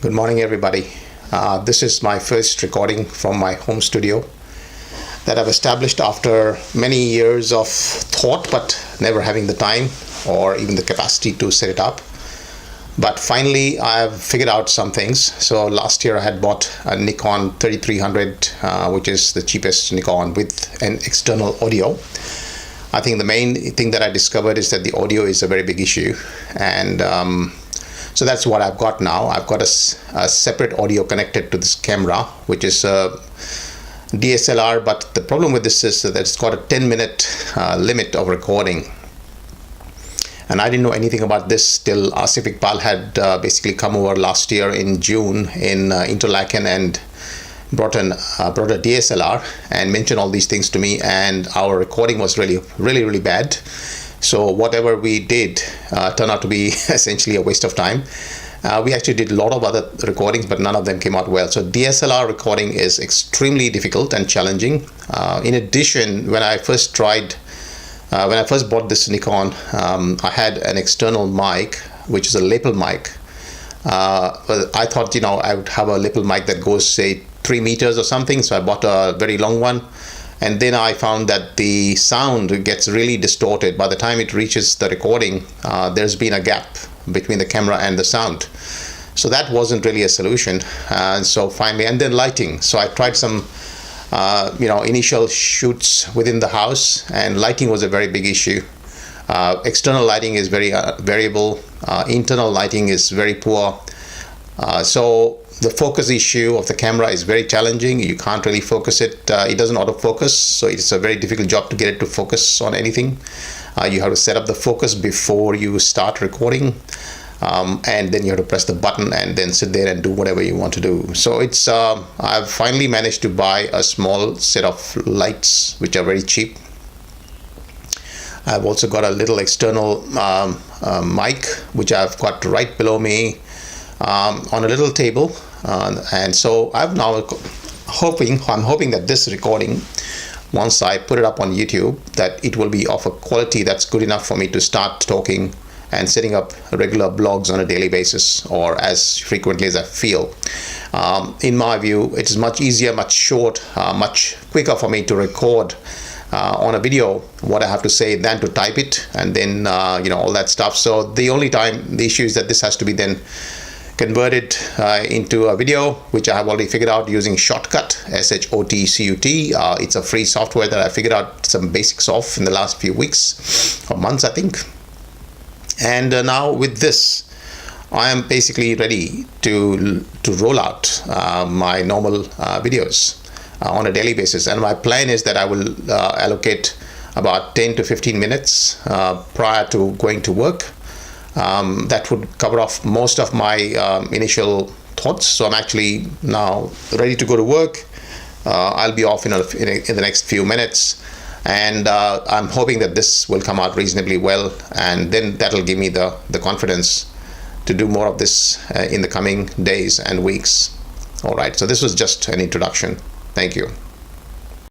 Good morning, everybody. This is my first recording from my home studio that I've established after many years of thought, but never having the time or even the capacity to set it up. But finally, I've figured out some things. So last year I had bought a Nikon 3300, which is the cheapest Nikon with an external audio. I think the main thing that I discovered is that the audio is a very big issue, and so that's what I've got now. I've got a separate audio connected to this camera, which is a DSLR, but the problem with this is that it's got a 10-minute limit of recording. And I didn't know anything about this till Asif Iqbal had basically come over last year in June in Interlaken and brought a DSLR and mentioned all these things to me, and our recording was really bad. So whatever we did turned out to be essentially a waste of time. We actually did a lot of other recordings, but none of them came out well. So DSLR recording is extremely difficult and challenging. In addition, when I first bought this Nikon, I had an external mic, which is a lapel mic. I thought, I would have a lapel mic that goes, say, 3 meters or something. So I bought a very long one. And then I found that the sound gets really distorted. By the time it reaches the recording, there's been a gap between the camera and the sound. So that wasn't really a solution. And so finally, and then lighting. So I tried some, initial shoots within the house, and lighting was a very big issue. External lighting is very variable. Internal lighting is very poor. So the focus issue of the camera is very challenging. You can't really focus it. It doesn't autofocus, so it's a very difficult job to get it to focus on anything. You have to set up the focus before you start recording, and then you have to press the button and then sit there and do whatever you want to do. So it's I've finally managed to buy a small set of lights, which are very cheap. I've also got a little external mic, which I've got right below me on a little table, and so I'm hoping that this recording, once I put it up on YouTube, that it will be of a quality that's good enough for me to start talking and setting up regular blogs on a daily basis, or as frequently as I feel. In my view, it is much easier, much quicker for me to record on a video what I have to say than to type it and then all that stuff. So the issue is that this has to be then converted into a video, which I have already figured out using Shotcut, SHOTCUT. It's a free software that I figured out some basics of in the last few weeks or months, I think. And now with this, I am basically ready to roll out my normal videos on a daily basis. And my plan is that I will allocate about 10 to 15 minutes prior to going to work. That would cover off most of my initial thoughts. So I'm actually now ready to go to work. I'll be off in the next few minutes, and I'm hoping that this will come out reasonably well, and then that'll give me the confidence to do more of this in the coming days and weeks. All right, so this was just an introduction. Thank you.